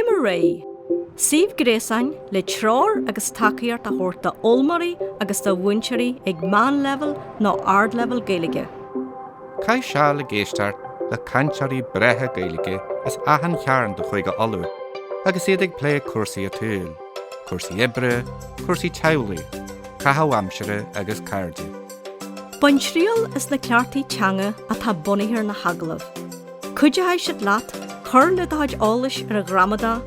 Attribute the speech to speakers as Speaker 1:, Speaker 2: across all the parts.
Speaker 1: Céim a ré. Sif Gréasain le trár agus takeíart a chóirta olmarí agus tá bhainteoirí ag man level nó ard level Gaeilge.
Speaker 2: Cai se le géisteart le canteoirí brethe Gaeilge is ahan chearan do chuige olú, agus iad ag lé cuasaí a túil, cuasaí ibre, cuasaí teaghlaí, catha amsere agus cairde.
Speaker 1: Bain tríal is na ceartaí teanga a tá bunaíochar na haglah. Cuideadh siad leat, chur le dháid ális ar a gramada,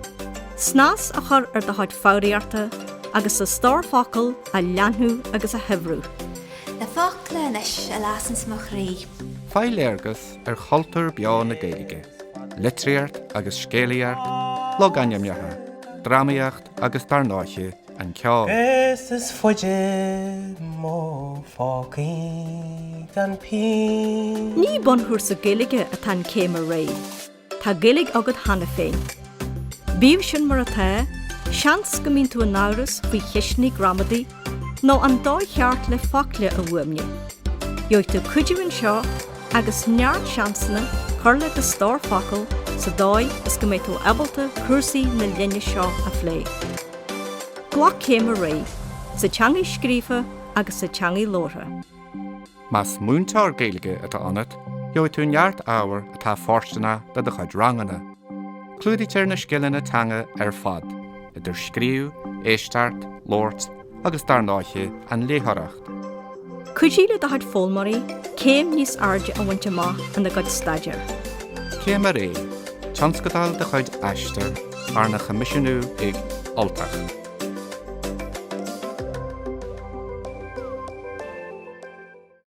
Speaker 1: snás a chur ar dháid fáiríarta, agus a stór focail a leanthú agus a hebrú.
Speaker 3: Le focail leis a lásan smach rí.
Speaker 2: Fáiléargus ar choltar beán na Gaeilge, litríart agus scéalaíart, logainneamneatha, dramaíocht agus darnáithe an ceáil.
Speaker 4: Is foiide mó fácaí gan pí.
Speaker 1: Ní bunthúr sa Gaeilge a tá céim a ré. Tá Gaeilg agad hana féin. Bíomh sin mar atá, seans go mín tú an náras faoi cheisní gramadaí, nó an dá cheart le focaile a bhuaimne. Joid tú cuidiúin seo agus neart seansna chur le go stór focail sa dóid is go méid tú abalta cuasaí na linne seo a phlé. Glach céim a ré, sa teangaí scríofa agus sa teangaí lótha.
Speaker 2: Mas múntar Gaeilge atá anat, joid tú neart ábhar atá fórstanna de do chuid rangana. Clúdaítear na scileanna teanga ar fad, idir scríú, éisteart, lórt agus darnáithe an léthareacht.
Speaker 1: Cuidíle do chuid fólmarí, céim níos airde a bhainte maith an na gcuid staidir.
Speaker 2: Céim a ré, tionscadal de chuid aistear ar na choimisiúnú ag oltach.